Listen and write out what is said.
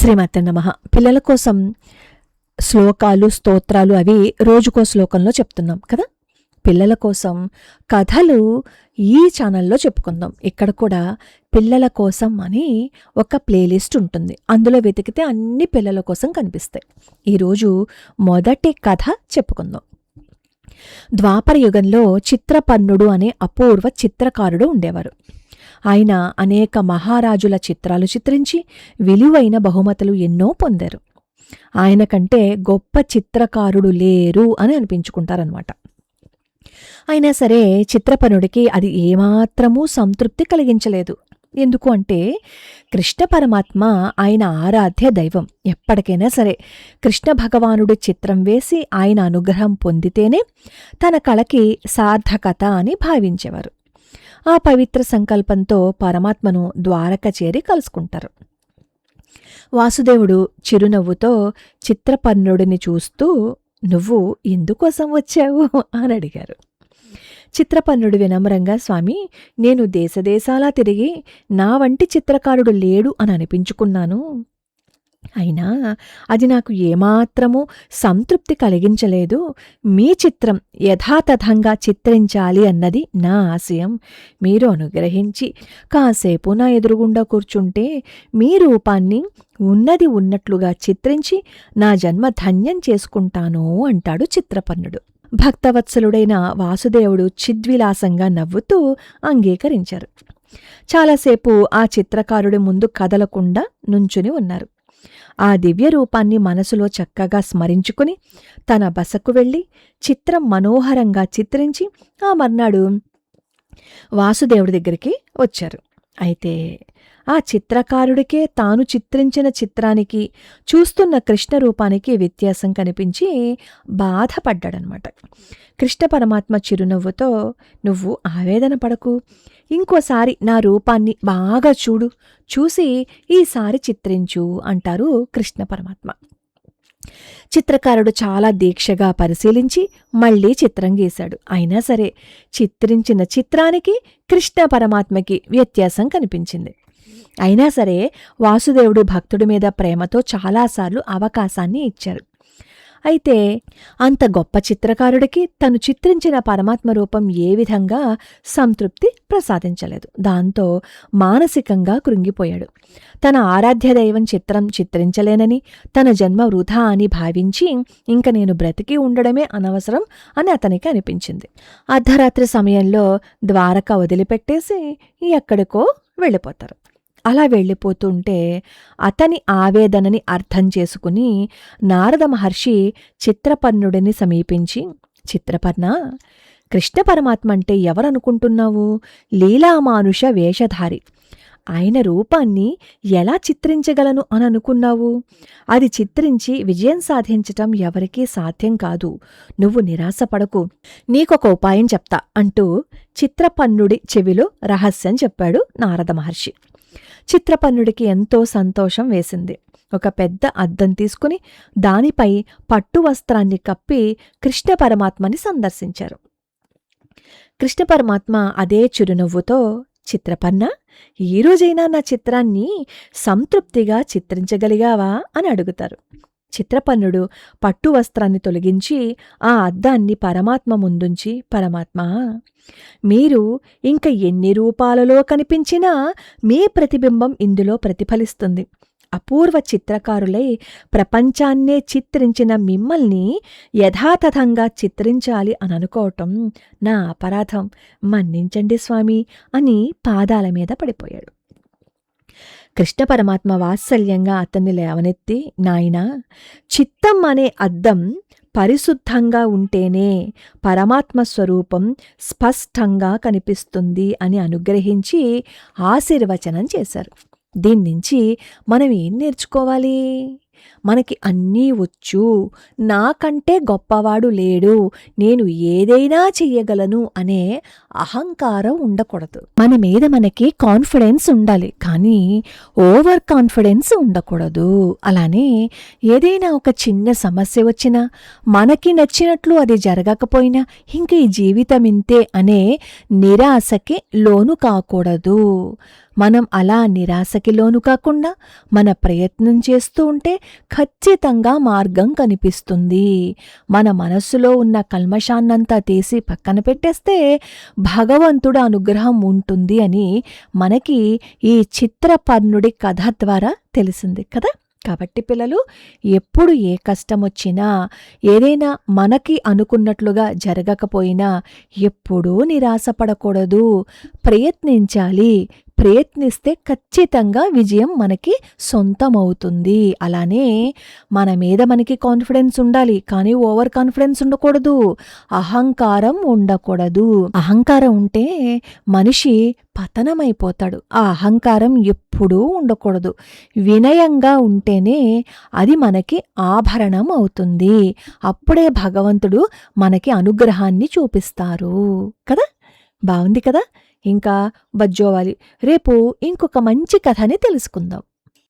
శ్రీమాతే నమః. పిల్లల కోసం శ్లోకాలు, స్తోత్రాలు అవి రోజుకో శ్లోకంలో చెప్తున్నాం కదా. పిల్లల కోసం కథలు ఈ ఛానల్లో చెప్పుకుందాం. ఇక్కడ కూడా పిల్లల కోసం అని ఒక ప్లేలిస్ట్ ఉంటుంది. అందులో వెతికితే అన్ని పిల్లల కోసం కనిపిస్తాయి. ఈరోజు మొదటి కథ చెప్పుకుందాం. ద్వాపర యుగంలో చిత్రపర్ణుడు అనే అపూర్వ చిత్రకారుడు ఉండేవారు. ఆయన అనేక మహారాజుల చిత్రాలు చిత్రించి విలువైన బహుమతులు ఎన్నో పొందారు. ఆయన కంటే గొప్ప చిత్రకారుడు లేరు అని అనిపించుకుంటారనమాట. అయినా సరే చిత్రపర్ణుడికి అది ఏమాత్రమూ సంతృప్తి కలిగించలేదు. ఎందుకు అంటే కృష్ణ పరమాత్మ ఆయన ఆరాధ్య దైవం. ఎప్పటికైనా సరే కృష్ణ భగవానుడి చిత్రం వేసి ఆయన అనుగ్రహం పొందితేనే తన కళకి సార్థకత అని భావించేవారు. ఆ పవిత్ర సంకల్పంతో పరమాత్మను ద్వారక చేరి కలుసుకుంటారు. వాసుదేవుడు చిరునవ్వుతో చిత్రపర్ణుడిని చూస్తూ, "నువ్వు ఎందుకోసం వచ్చావు?" అని అడిగారు. చిత్రపర్ణుడు వినమ్రంగా, "స్వామి, నేను దేశదేశాలా తిరిగి నా వంటి చిత్రకారుడు లేడు అని అనిపించుకున్నాను. అయినా అది నాకు ఏమాత్రమూ సంతృప్తి కలిగించలేదు. మీ చిత్రం యథాతథంగా చిత్రించాలి అన్నది నా ఆశయం. మీరు అనుగ్రహించి కాసేపు నా ఎదురుగుండా కూర్చుంటే మీ రూపాన్ని ఉన్నది ఉన్నట్లుగా చిత్రించి నా జన్మ ధన్యం చేసుకుంటాను" అంటాడు చిత్రపర్ణుడు. భక్తవత్సలుడైన వాసుదేవుడు చిద్విలాసంగా నవ్వుతూ అంగీకరించారు. చాలాసేపు ఆ చిత్రకారుడి ముందు కదలకుండా నుంచుని ఉన్నారు. ఆ దివ్య రూపాన్ని మనసులో చక్కగా స్మరించుకుని తన బసకు వెళ్ళి చిత్రం మనోహరంగా చిత్రించి ఆ మర్నాడు వాసుదేవుడి దగ్గరికి వచ్చారు. అయితే ఆ చిత్రకారుడికే తాను చిత్రించిన చిత్రానికి చూస్తున్న కృష్ణ రూపానికి వ్యత్యాసం కనిపించి బాధపడ్డాడనమాట. కృష్ణ పరమాత్మ చిరునవ్వుతో, "నువ్వు ఆవేదన పడకు, ఇంకోసారి నా రూపాన్ని బాగా చూడు, చూసి ఈసారి చిత్రించు" అంటారు కృష్ణ పరమాత్మ. చిత్రకారుడు చాలా దీక్షగా పరిశీలించి మళ్లీ చిత్రం గీశాడు. అయినా సరే చిత్రించిన చిత్రానికి కృష్ణ పరమాత్మకి వ్యత్యాసం కనిపించింది. అయినా సరే వాసుదేవుడు భక్తుడి మీద ప్రేమతో చాలాసార్లు అవకాశాన్ని ఇచ్చారు. అయితే అంత గొప్ప చిత్రకారుడికి తను చిత్రించిన పరమాత్మ రూపం ఏ విధంగా సంతృప్తి ప్రసాదించలేదు. దాంతో మానసికంగా కృంగిపోయాడు. తన ఆరాధ్య దైవం చిత్రం చిత్రించలేనని, తన జన్మ వృధా అని భావించి ఇంక నేను బ్రతికి ఉండడమే అనవసరం అని అతనికి అనిపించింది. అర్ధరాత్రి సమయంలో ద్వారక వదిలిపెట్టేసి ఎక్కడికో వెళ్ళిపోతారు. అలా వెళ్ళిపోతుంటే అతని ఆవేదనని అర్థం చేసుకుని నారద మహర్షి చిత్రపర్ణుడిని సమీపించి, "చిత్రపర్ణ, కృష్ణ పరమాత్మ అంటే ఎవరనుకుంటున్నావు? లీలామానుష వేషధారి. ఆయన రూపాన్ని ఎలా చిత్రించగలను అని అనుకున్నావు? అది చిత్రించి విజయం సాధించటం ఎవరికీ సాధ్యం కాదు. నువ్వు నిరాశపడకు. నీకొక ఉపాయం చెప్తా" అంటూ చిత్రపర్ణుడి చెవిలో రహస్యం చెప్పాడు నారద మహర్షి. చిత్రపర్ణుడికి ఎంతో సంతోషం వేసింది. ఒక పెద్ద అద్దం తీసుకుని దానిపై పట్టు వస్త్రాన్ని కప్పి కృష్ణ పరమాత్మని సందర్శించారు. కృష్ణ పరమాత్మ అదే చిరునవ్వుతో, "చిత్రపర్ణ, ఈరోజైనా నా చిత్రాన్ని సంతృప్తిగా చిత్రించగలిగావా?" అని అడుగుతారు. చిత్రపర్ణుడు పట్టు వస్త్రాన్ని తొలగించి ఆ అద్దాన్ని పరమాత్మ ముందుంచి, "పరమాత్మ, మీరు ఇంక ఎన్ని రూపాలలో కనిపించినా మీ ప్రతిబింబం ఇందులో ప్రతిఫలిస్తుంది. అపూర్వ చిత్రకారులై ప్రపంచాన్నే చిత్రించిన మిమ్మల్ని యథాతథంగా చిత్రించాలి అని అనుకోవటం నా అపరాధం. మన్నించండి స్వామి" అని పాదాల మీద పడిపోయాడు. కృష్ణ పరమాత్మ వాత్సల్యంగా అతన్ని లేవనెత్తి, "నాయనా, చిత్తం అనే అద్దం పరిశుద్ధంగా ఉంటేనే పరమాత్మ స్వరూపం స్పష్టంగా కనిపిస్తుంది" అని అనుగ్రహించి ఆశీర్వచనం చేశారు. దీన్నించి మనం ఏం నేర్చుకోవాలి? మనకి అన్నీ వచ్చు, నాకంటే గొప్పవాడు లేడు, నేను ఏదైనా చెయ్యగలను అనే అహంకారం ఉండకూడదు. మన మీద మనకి కాన్ఫిడెన్స్ ఉండాలి, కానీ ఓవర్ కాన్ఫిడెన్స్ ఉండకూడదు. అలానే ఏదైనా ఒక చిన్న సమస్య వచ్చినా, మనకి నచ్చినట్లు అది జరగకపోయినా ఇంక ఈ జీవితం ఇంతే అనే నిరాశకి లోను కాకూడదు. మనం అలా నిరాశకి లోను కాకుండా మన ప్రయత్నం చేస్తూ ఉంటే ఖచ్చితంగా మార్గం కనిపిస్తుంది. మన మనస్సులో ఉన్న కల్మషాన్నంతా తీసి పక్కన పెట్టేస్తే భగవంతుడి అనుగ్రహం ఉంటుంది అని మనకి ఈ చిత్రపర్ణుడి కథ ద్వారా తెలిసింది కదా. కాబట్టి పిల్లలు, ఎప్పుడు ఏ కష్టమొచ్చినా, ఏదైనా మనకి అనుకున్నట్లుగా జరగకపోయినా ఎప్పుడూ నిరాశపడకూడదు. ప్రయత్నించాలి. ప్రయత్నిస్తే ఖచ్చితంగా విజయం మనకి సొంతమవుతుంది. అలానే మన మీద మనకి కాన్ఫిడెన్స్ ఉండాలి, కానీ ఓవర్ కాన్ఫిడెన్స్ ఉండకూడదు. అహంకారం ఉండకూడదు. అహంకారం ఉంటే మనిషి పతనమైపోతాడు. ఆ అహంకారం ఎప్పుడూ ఉండకూడదు. వినయంగా ఉంటేనే అది మనకి ఆభరణం అవుతుంది. అప్పుడే భగవంతుడు మనకి అనుగ్రహాన్ని చూపిస్తారు కదా. బావుంది కదా. ఇంకా బజ్జోవాలి. రేపు ఇంకొక మంచి కథని తెలుసుకుందాం.